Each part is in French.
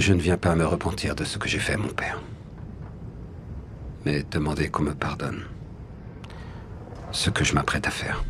Je ne viens pas me repentir de ce que j'ai fait à mon père. Mais demander qu'on me pardonne. Ce que je m'apprête à faire.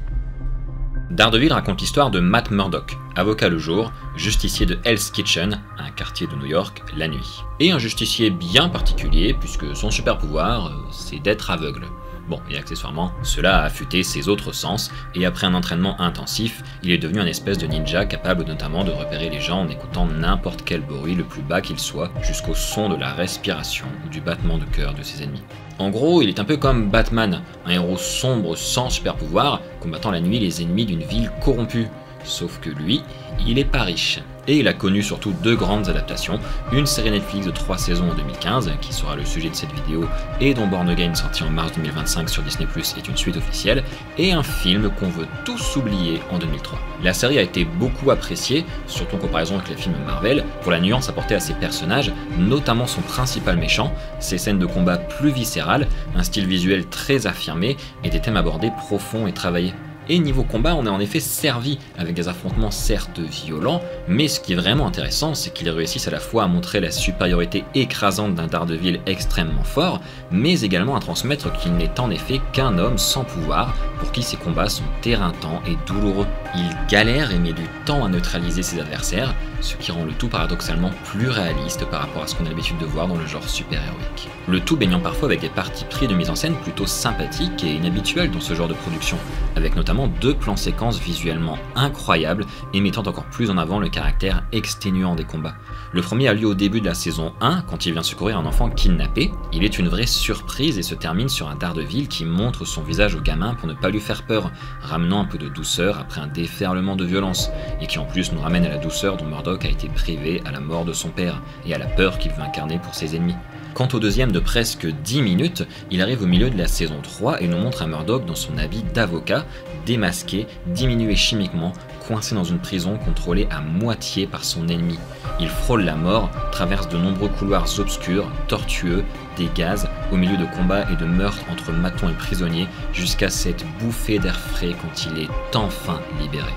Daredevil raconte l'histoire de Matt Murdock, avocat le jour, justicier de Hell's Kitchen, un quartier de New York, la nuit. Et un justicier bien particulier, puisque son super pouvoir, c'est d'être aveugle. Bon, et accessoirement, cela a affûté ses autres sens, et après un entraînement intensif, il est devenu un espèce de ninja capable notamment de repérer les gens en écoutant n'importe quel bruit le plus bas qu'il soit, jusqu'au son de la respiration ou du battement de cœur de ses ennemis. En gros, il est un peu comme Batman, un héros sombre sans super pouvoir, combattant la nuit les ennemis d'une ville corrompue. Sauf que lui, il est pas riche. Et il a connu surtout deux grandes adaptations, une série Netflix de 3 saisons en 2015, qui sera le sujet de cette vidéo, et dont Born Again, sorti en mars 2025 sur Disney+, est une suite officielle, et un film qu'on veut tous oublier en 2003. La série a été beaucoup appréciée, surtout en comparaison avec les films Marvel, pour la nuance apportée à ses personnages, notamment son principal méchant, ses scènes de combat plus viscérales, un style visuel très affirmé, et des thèmes abordés profonds et travaillés. Et niveau combat, on est en effet servi, avec des affrontements certes violents, mais ce qui est vraiment intéressant, c'est qu'ils réussissent à la fois à montrer la supériorité écrasante d'un Daredevil extrêmement fort, mais également à transmettre qu'il n'est en effet qu'un homme sans pouvoir, pour qui ses combats sont éreintants et douloureux. Il galère et met du temps à neutraliser ses adversaires, ce qui rend le tout paradoxalement plus réaliste par rapport à ce qu'on a l'habitude de voir dans le genre super-héroïque. Le tout baignant parfois avec des parties pris de mise en scène plutôt sympathiques et inhabituelles dans ce genre de production, avec notamment 2 plans séquences visuellement incroyables et mettant encore plus en avant le caractère exténuant des combats. Le premier a lieu au début de la saison 1, quand il vient secourir un enfant kidnappé. Il est une vraie surprise et se termine sur un Daredevil qui montre son visage au gamin pour ne pas lui faire peur, ramenant un peu de douceur après un déferlement de violence, et qui en plus nous ramène à la douceur dont Murdock a été privé à la mort de son père, et à la peur qu'il veut incarner pour ses ennemis. Quant au deuxième de presque 10 minutes, il arrive au milieu de la saison 3 et nous montre un Murdock dans son habit d'avocat, démasqué, diminué chimiquement, coincé dans une prison contrôlée à moitié par son ennemi. Il frôle la mort, traverse de nombreux couloirs obscurs, tortueux, des gaz, au milieu de combats et de meurtres entre matons et prisonniers, jusqu'à cette bouffée d'air frais quand il est enfin libéré.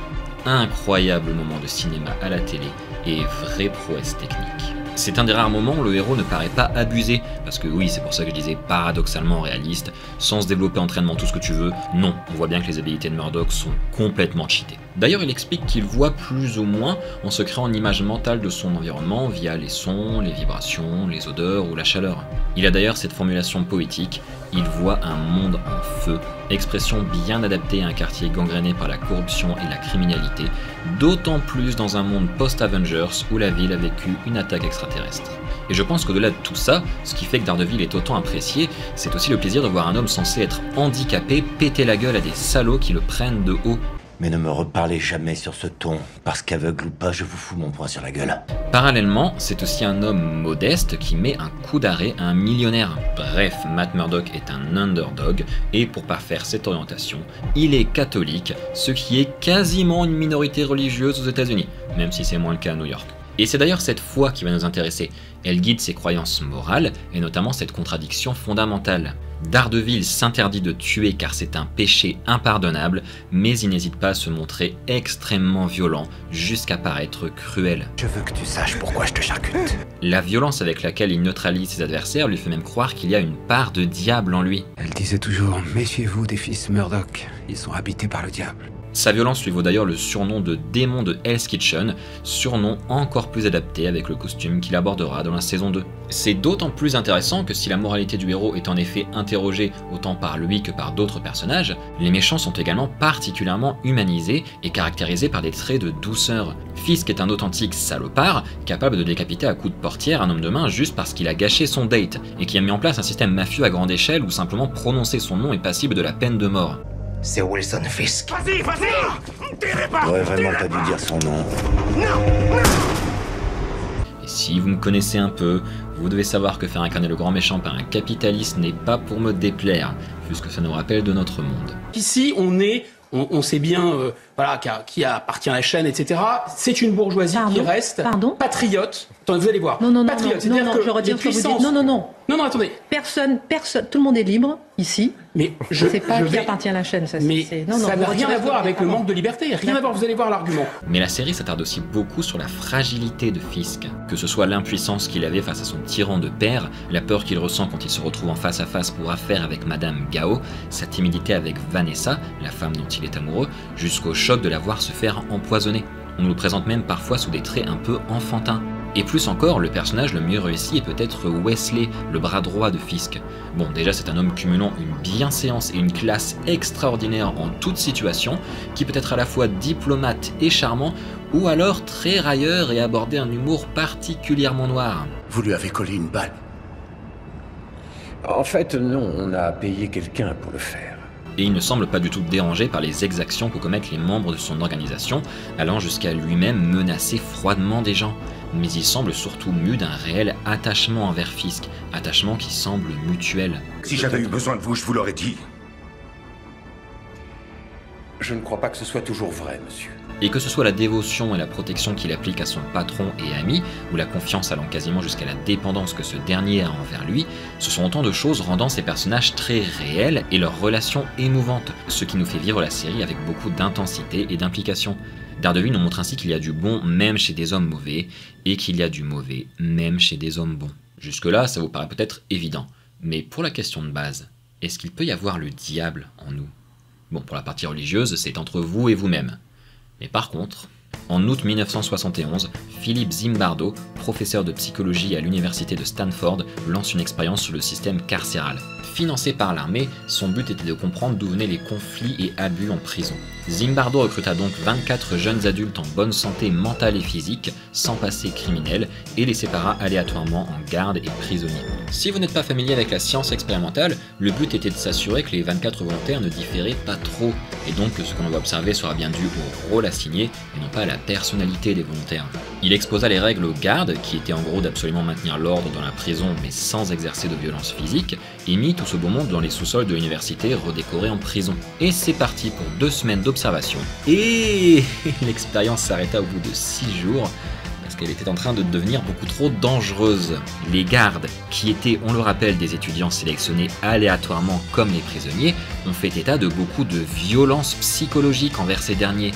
Incroyable moment de cinéma à la télé et vraie prouesse technique. C'est un des rares moments où le héros ne paraît pas abusé, parce que oui, c'est pour ça que je disais paradoxalement réaliste, sans se développer entraînement tout ce que tu veux, non, on voit bien que les habilités de Murdock sont complètement cheatées. D'ailleurs, il explique qu'il voit plus ou moins en se créant une image mentale de son environnement via les sons, les vibrations, les odeurs ou la chaleur. Il a d'ailleurs cette formulation poétique, il voit un monde en feu, expression bien adaptée à un quartier gangréné par la corruption et la criminalité, d'autant plus dans un monde post-Avengers où la ville a vécu une attaque extraterrestre. Et je pense qu'au-delà de tout ça, ce qui fait que Daredevil est autant apprécié, c'est aussi le plaisir de voir un homme censé être handicapé péter la gueule à des salauds qui le prennent de haut. Mais ne me reparlez jamais sur ce ton, parce qu'aveugle ou pas, je vous fous mon poing sur la gueule. Parallèlement, c'est aussi un homme modeste qui met un coup d'arrêt à un millionnaire. Bref, Matt Murdock est un underdog, et pour parfaire cette orientation, il est catholique, ce qui est quasiment une minorité religieuse aux États-Unis, même si c'est moins le cas à New York. Et c'est d'ailleurs cette foi qui va nous intéresser. Elle guide ses croyances morales, et notamment cette contradiction fondamentale. Daredevil s'interdit de tuer car c'est un péché impardonnable, mais il n'hésite pas à se montrer extrêmement violent, jusqu'à paraître cruel. Je veux que tu saches pourquoi je te charcute. La violence avec laquelle il neutralise ses adversaires lui fait même croire qu'il y a une part de diable en lui. Elle disait toujours, méfiez-vous des fils Murdock, ils sont habités par le diable. Sa violence lui vaut d'ailleurs le surnom de démon de Hell's Kitchen, surnom encore plus adapté avec le costume qu'il abordera dans la saison 2. C'est d'autant plus intéressant que si la moralité du héros est en effet interrogée autant par lui que par d'autres personnages, les méchants sont également particulièrement humanisés et caractérisés par des traits de douceur. Fisk est un authentique salopard, capable de décapiter à coups de portière un homme de main juste parce qu'il a gâché son date, et qui a mis en place un système mafieux à grande échelle où simplement prononcer son nom est passible de la peine de mort. C'est Wilson Fisk. Vas-y, vas-y! Tirez pas! J'aurais vraiment pas dû dire son nom. Et si vous me connaissez un peu, vous devez savoir que faire incarner le grand méchant par un capitaliste n'est pas pour me déplaire, puisque ça nous rappelle de notre monde. Ici, on sait bien voilà, qui appartient à la chaîne, etc. C'est une bourgeoisie qui reste patriote. Attendez, vous allez voir. Patriote, c'est-à-dire que je retire les ce que vous puissances... dites. Non, attendez. Personne, tout le monde est libre ici. Mais c'est pas qui appartient à la chaîne, ça. Mais ça n'a rien à voir avec le manque de liberté. Rien à voir, vous allez voir l'argument. Mais la série s'attarde aussi beaucoup sur la fragilité de Fisk. Que ce soit l'impuissance qu'il avait face à son tyran de père, la peur qu'il ressent quand il se retrouve en face à face pour affaire avec Madame Gao, sa timidité avec Vanessa, la femme dont il est amoureux, jusqu'au choc de la voir se faire empoisonner. On nous le présente même parfois sous des traits un peu enfantins. Et plus encore, le personnage le mieux réussi est peut-être Wesley, le bras droit de Fisk. Bon, déjà c'est un homme cumulant une bienséance et une classe extraordinaire en toute situation, qui peut être à la fois diplomate et charmant, ou alors très railleur et aborder un humour particulièrement noir. Vous lui avez collé une balle? En fait, non, on a payé quelqu'un pour le faire. Et il ne semble pas du tout dérangé par les exactions que commettent les membres de son organisation, allant jusqu'à lui-même menacer froidement des gens. Mais il semble surtout mu d'un réel attachement envers Fisk, attachement qui semble mutuel. Si j'avais eu besoin de vous, je vous l'aurais dit. Je ne crois pas que ce soit toujours vrai, monsieur. Et que ce soit la dévotion et la protection qu'il applique à son patron et ami, ou la confiance allant quasiment jusqu'à la dépendance que ce dernier a envers lui, ce sont autant de choses rendant ces personnages très réels et leurs relations émouvantes, ce qui nous fait vivre la série avec beaucoup d'intensité et d'implication. Daredevil nous montre ainsi qu'il y a du bon même chez des hommes mauvais, et qu'il y a du mauvais même chez des hommes bons. Jusque-là, ça vous paraît peut-être évident, mais pour la question de base, est-ce qu'il peut y avoir le diable en nous? Bon, pour la partie religieuse, c'est entre vous et vous-même. Mais par contre, en août 1971, Philippe Zimbardo, professeur de psychologie à l'université de Stanford, lance une expérience sur le système carcéral. Financé par l'armée, son but était de comprendre d'où venaient les conflits et abus en prison. Zimbardo recruta donc 24 jeunes adultes en bonne santé mentale et physique, sans passé criminel, et les sépara aléatoirement en gardes et prisonniers. Si vous n'êtes pas familier avec la science expérimentale, le but était de s'assurer que les 24 volontaires ne différaient pas trop, et donc que ce qu'on va observer sera bien dû au rôle assigné, et non pas à la personnalité des volontaires. Il exposa les règles aux gardes, qui étaient en gros d'absolument maintenir l'ordre dans la prison mais sans exercer de violence physique, et mit tout ce beau monde dans les sous-sols de l'université redécorés en prison. Et c'est parti pour 2 semaines d'observation. Et l'expérience s'arrêta au bout de 6 jours, parce qu'elle était en train de devenir beaucoup trop dangereuse. Les gardes, qui étaient, on le rappelle, des étudiants sélectionnés aléatoirement comme les prisonniers, ont fait état de beaucoup de violences psychologiques envers ces derniers.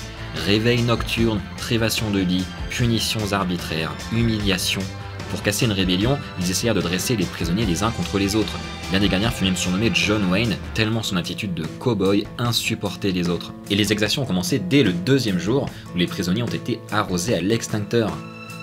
Réveils nocturnes, privation de lit, punitions arbitraires, humiliations. Pour casser une rébellion, ils essayèrent de dresser les prisonniers les uns contre les autres. L'un des gardiens fut même surnommé John Wayne, tellement son attitude de cow-boy insupportait les autres. Et les exactions ont commencé dès le 2e jour, où les prisonniers ont été arrosés à l'extincteur.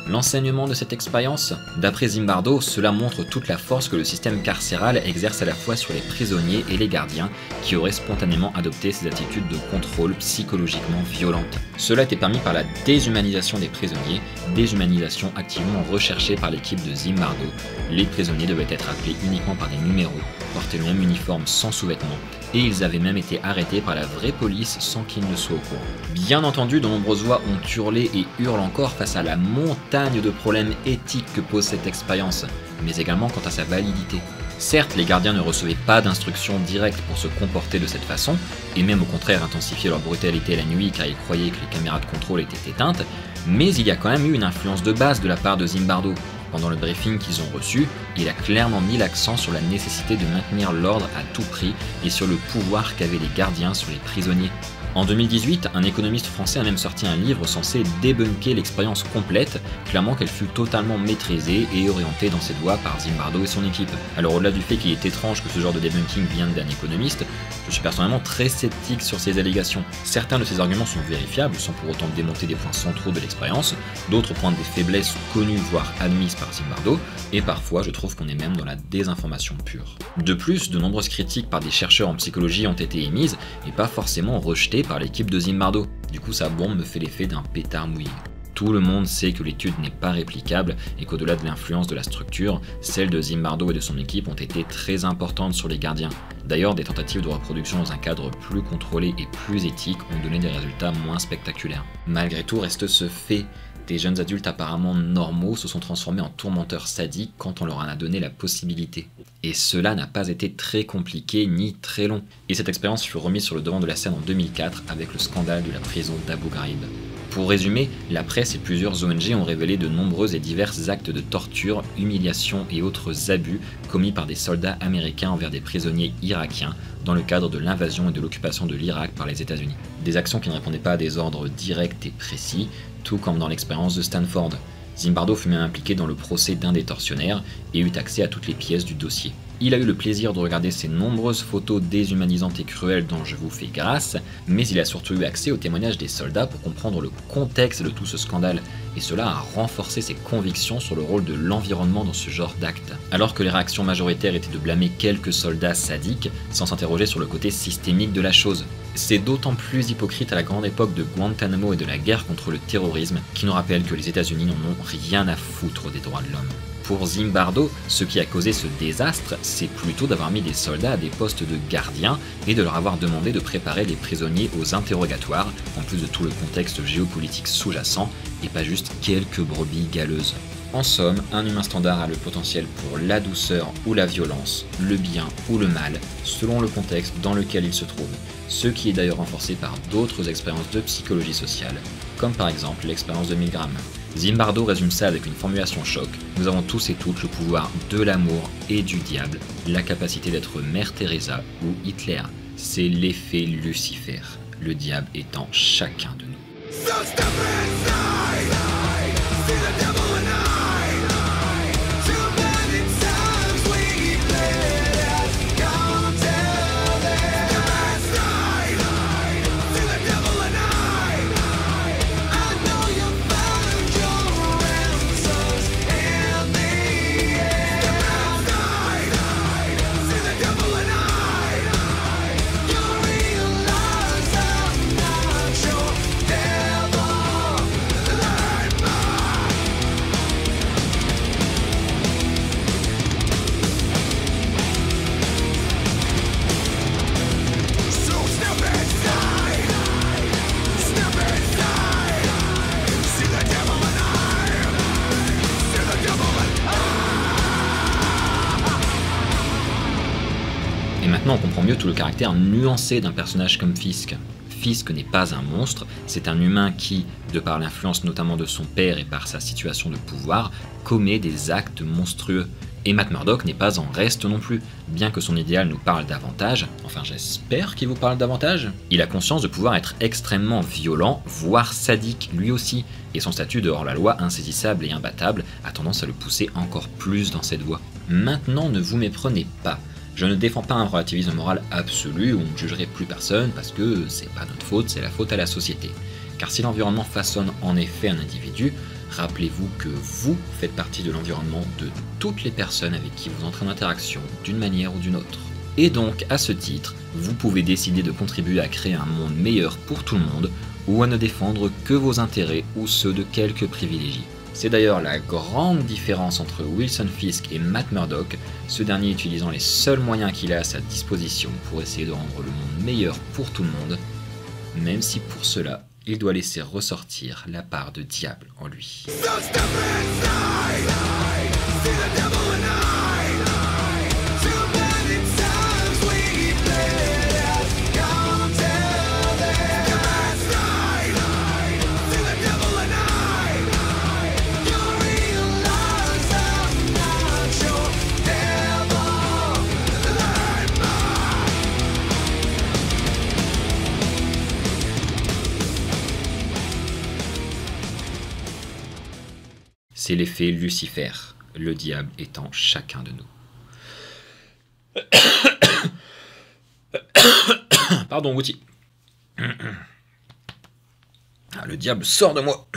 L'enseignement de cette expérience? D'après Zimbardo, cela montre toute la force que le système carcéral exerce à la fois sur les prisonniers et les gardiens, qui auraient spontanément adopté ces attitudes de contrôle psychologiquement violentes. Cela était permis par la déshumanisation des prisonniers, déshumanisation activement recherchée par l'équipe de Zimbardo. Les prisonniers devaient être appelés uniquement par des numéros, porter le même uniforme sans sous-vêtements, et ils avaient même été arrêtés par la vraie police sans qu'ils ne soient au courant. Bien entendu, de nombreuses voix ont hurlé et hurlent encore face à la montagne de problèmes éthiques que pose cette expérience, mais également quant à sa validité. Certes, les gardiens ne recevaient pas d'instructions directes pour se comporter de cette façon, et même au contraire intensifier leur brutalité la nuit car ils croyaient que les caméras de contrôle étaient éteintes, mais il y a quand même eu une influence de base de la part de Zimbardo. Pendant le briefing qu'ils ont reçu, il a clairement mis l'accent sur la nécessité de maintenir l'ordre à tout prix et sur le pouvoir qu'avaient les gardiens sur les prisonniers. En 2018, un économiste français a même sorti un livre censé débunker l'expérience complète, clamant qu'elle fut totalement maîtrisée et orientée dans cette voie par Zimbardo et son équipe. Alors au-delà du fait qu'il est étrange que ce genre de debunking vienne d'un économiste, je suis personnellement très sceptique sur ces allégations. Certains de ces arguments sont vérifiables sans pour autant démonter des points centraux de l'expérience, d'autres pointent des faiblesses connues voire admises par Zimbardo, et parfois je trouve qu'on est même dans la désinformation pure. De plus, de nombreuses critiques par des chercheurs en psychologie ont été émises, et pas forcément rejetées par l'équipe de Zimbardo. Du coup, sa bombe me fait l'effet d'un pétard mouillé. Tout le monde sait que l'étude n'est pas réplicable et qu'au-delà de l'influence de la structure, celles de Zimbardo et de son équipe ont été très importantes sur les gardiens. D'ailleurs, des tentatives de reproduction dans un cadre plus contrôlé et plus éthique ont donné des résultats moins spectaculaires. Malgré tout, reste ce fait. Des jeunes adultes apparemment normaux se sont transformés en tourmenteurs sadiques quand on leur en a donné la possibilité. Et cela n'a pas été très compliqué ni très long. Et cette expérience fut remise sur le devant de la scène en 2004 avec le scandale de la prison d'Abu Ghraib. Pour résumer, la presse et plusieurs ONG ont révélé de nombreux et divers actes de torture, humiliation et autres abus commis par des soldats américains envers des prisonniers irakiens dans le cadre de l'invasion et de l'occupation de l'Irak par les États-Unis. Des actions qui ne répondaient pas à des ordres directs et précis, tout comme dans l'expérience de Stanford. Zimbardo fut même impliqué dans le procès d'un des tortionnaires et eut accès à toutes les pièces du dossier. Il a eu le plaisir de regarder ces nombreuses photos déshumanisantes et cruelles dont je vous fais grâce, mais il a surtout eu accès aux témoignages des soldats pour comprendre le contexte de tout ce scandale, et cela a renforcé ses convictions sur le rôle de l'environnement dans ce genre d'actes. Alors que les réactions majoritaires étaient de blâmer quelques soldats sadiques, sans s'interroger sur le côté systémique de la chose. C'est d'autant plus hypocrite à la grande époque de Guantanamo et de la guerre contre le terrorisme, qui nous rappelle que les États-Unis n'en ont rien à foutre des droits de l'homme. Pour Zimbardo, ce qui a causé ce désastre, c'est plutôt d'avoir mis des soldats à des postes de gardiens et de leur avoir demandé de préparer les prisonniers aux interrogatoires, en plus de tout le contexte géopolitique sous-jacent, et pas juste quelques brebis galeuses. En somme, un humain standard a le potentiel pour la douceur ou la violence, le bien ou le mal, selon le contexte dans lequel il se trouve, ce qui est d'ailleurs renforcé par d'autres expériences de psychologie sociale, comme par exemple l'expérience de Milgram. Zimbardo résume ça avec une formulation choc: nous avons tous et toutes le pouvoir de l'amour et du diable, la capacité d'être Mère Teresa ou Hitler. C'est l'effet Lucifer, le diable étant chacun de nous. Et maintenant on comprend mieux tout le caractère nuancé d'un personnage comme Fisk. Fisk n'est pas un monstre, c'est un humain qui, de par l'influence notamment de son père et par sa situation de pouvoir, commet des actes monstrueux. Et Matt Murdock n'est pas en reste non plus, bien que son idéal nous parle davantage, enfin j'espère qu'il vous parle davantage. Il a conscience de pouvoir être extrêmement violent, voire sadique lui aussi, et son statut de hors-la-loi insaisissable et imbattable a tendance à le pousser encore plus dans cette voie. Maintenant ne vous méprenez pas. Je ne défends pas un relativisme moral absolu où on ne jugerait plus personne parce que c'est pas notre faute, c'est la faute à la société. Car si l'environnement façonne en effet un individu, rappelez-vous que vous faites partie de l'environnement de toutes les personnes avec qui vous entrez en interaction d'une manière ou d'une autre. Et donc, à ce titre, vous pouvez décider de contribuer à créer un monde meilleur pour tout le monde ou à ne défendre que vos intérêts ou ceux de quelques privilégiés. C'est d'ailleurs la grande différence entre Wilson Fisk et Matt Murdock, ce dernier utilisant les seuls moyens qu'il a à sa disposition pour essayer de rendre le monde meilleur pour tout le monde, même si pour cela, il doit laisser ressortir la part de diable en lui. C'est l'effet Lucifer, le diable étant chacun de nous. Pardon, Wouti. Le diable sort de moi.